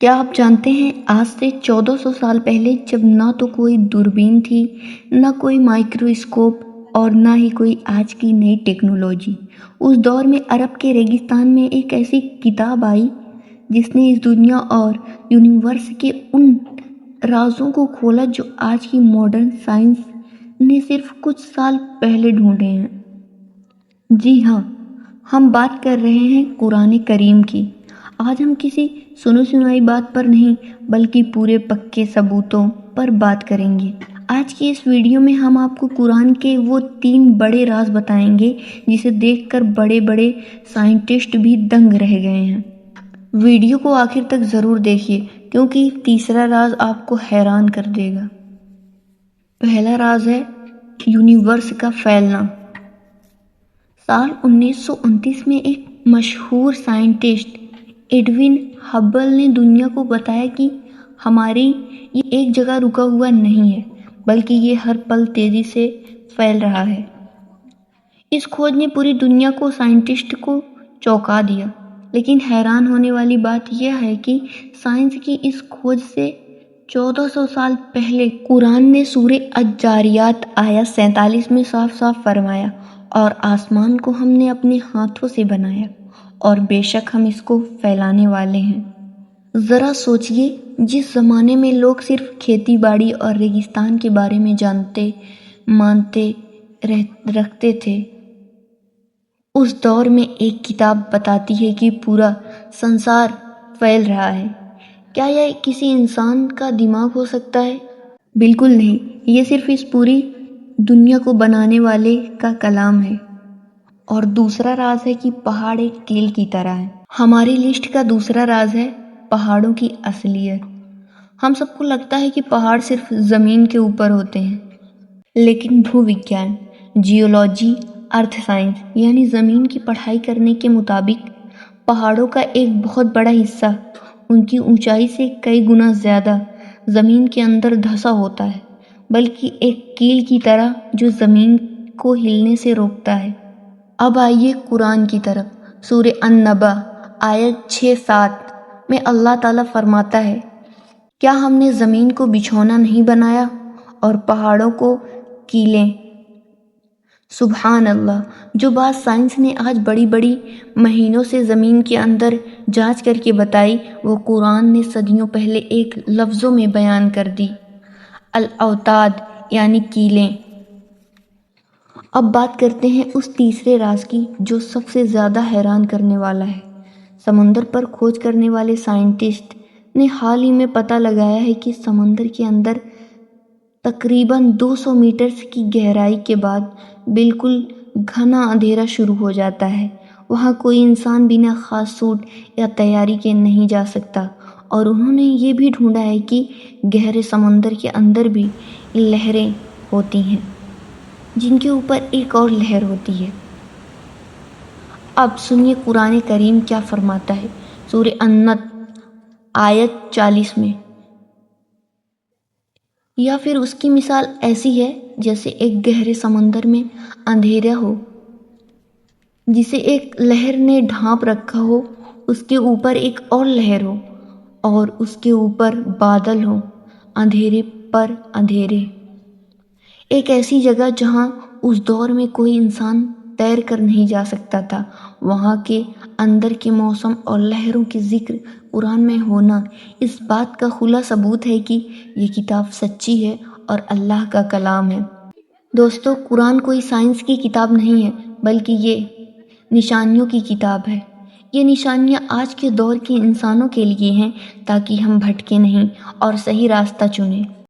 کیا آپ جانتے ہیں آج سے 1400 سال پہلے جب نہ تو کوئی دوربین تھی، نہ کوئی مائکرواسکوپ اور نہ ہی کوئی آج کی نئی ٹیکنالوجی، اس دور میں عرب کے ریگستان میں ایک ایسی کتاب آئی جس نے اس دنیا اور یونیورس کے ان رازوں کو کھولا جو آج کی ماڈرن سائنس نے صرف کچھ سال پہلے ڈھونڈے ہیں۔ جی ہاں، ہم بات کر رہے ہیں قرآن کریم کی۔ آج ہم کسی سنی سنائی بات پر نہیں بلکہ پورے پکے ثبوتوں پر بات کریں گے۔ آج کی اس ویڈیو میں ہم آپ کو قرآن کے وہ 3 بڑے راز بتائیں گے جسے دیکھ کر بڑے بڑے سائنٹسٹ بھی دنگ رہ گئے ہیں۔ ویڈیو کو آخر تک ضرور دیکھیے کیونکہ تیسرا راز آپ کو حیران کر دے گا۔ پہلا راز ہے یونیورس کا پھیلنا۔ سال 1929 میں ایک مشہور سائنٹسٹ ایڈوین ہبل نے دنیا کو بتایا کہ ہماری یہ ایک جگہ رکا ہوا نہیں ہے بلکہ یہ ہر پل تیزی سے پھیل رہا ہے۔ اس کھوج نے پوری دنیا کو سائنٹسٹ کو چونکا دیا، لیکن حیران ہونے والی بات یہ ہے کہ سائنس کی اس کھوج سے 1400 سال پہلے قرآن نے سورہ الجاریات آیت 47 میں صاف صاف فرمایا، اور آسمان کو ہم نے اپنے ہاتھوں سے بنایا اور بے شک ہم اس کو پھیلانے والے ہیں۔ ذرا سوچئے، جس زمانے میں لوگ صرف کھیتی باڑی اور ریگستان کے بارے میں جانتے مانتے رکھتے تھے، اس دور میں ایک کتاب بتاتی ہے کہ پورا سنسار پھیل رہا ہے۔ کیا یہ کسی انسان کا دماغ ہو سکتا ہے؟ بالکل نہیں، یہ صرف اس پوری دنیا کو بنانے والے کا کلام ہے۔ اور دوسرا راز ہے کہ پہاڑ ایک کیل کی طرح ہے۔ ہماری لسٹ کا دوسرا راز ہے پہاڑوں کی اصلیت۔ ہم سب کو لگتا ہے کہ پہاڑ صرف زمین کے اوپر ہوتے ہیں، لیکن بھو وگیان، جیولوجی، ارتھ سائنس یعنی زمین کی پڑھائی کرنے کے مطابق پہاڑوں کا ایک بہت بڑا حصہ ان کی اونچائی سے کئی گنا زیادہ زمین کے اندر دھسا ہوتا ہے، بلکہ ایک کیل کی طرح جو زمین کو ہلنے سے روکتا ہے۔ اب آئیے قرآن کی طرف۔ سورہ النبأ آیت 6-7 میں اللہ تعالیٰ فرماتا ہے، کیا ہم نے زمین کو بچھونا نہیں بنایا اور پہاڑوں کو کیلیں؟ سبحان اللہ! جو بات سائنس نے آج بڑی بڑی مہینوں سے زمین کے اندر جانچ کر کے بتائی، وہ قرآن نے صدیوں پہلے ایک لفظوں میں بیان کر دی، الاوتاد یعنی کیلیں۔ اب بات کرتے ہیں اس تیسرے راز کی جو سب سے زیادہ حیران کرنے والا ہے۔ سمندر پر کھوج کرنے والے سائنٹسٹ نے حال ہی میں پتہ لگایا ہے کہ سمندر کے اندر تقریباً 200 میٹر کی گہرائی کے بعد بالکل گھنا اندھیرا شروع ہو جاتا ہے۔ وہاں کوئی انسان بنا خاص سوٹ یا تیاری کے نہیں جا سکتا، اور انہوں نے یہ بھی ڈھونڈا ہے کہ گہرے سمندر کے اندر بھی لہریں ہوتی ہیں جن کے اوپر ایک اور لہر ہوتی ہے۔ اب سنیے قرآن کریم کیا فرماتا ہے۔ سورہ النحل آیت 40 میں، یا پھر اس کی مثال ایسی ہے جیسے ایک گہرے سمندر میں اندھیرا ہو جسے ایک لہر نے ڈھانپ رکھا ہو، اس کے اوپر ایک اور لہر ہو اور اس کے اوپر بادل ہو، اندھیرے پر اندھیرے۔ ایک ایسی جگہ جہاں اس دور میں کوئی انسان تیر کر نہیں جا سکتا تھا۔ وہاں کے اندر کے موسم اور لہروں کے ذکر قرآن میں ہونا اس بات کا کھلا ثبوت ہے کہ یہ کتاب سچی ہے اور اللہ کا کلام ہے۔ دوستو، قرآن کوئی سائنس کی کتاب نہیں ہے بلکہ یہ نشانیوں کی کتاب ہے۔ یہ نشانیاں آج کے دور کے انسانوں کے لیے ہیں تاکہ ہم بھٹکے نہیں اور صحیح راستہ چنیں۔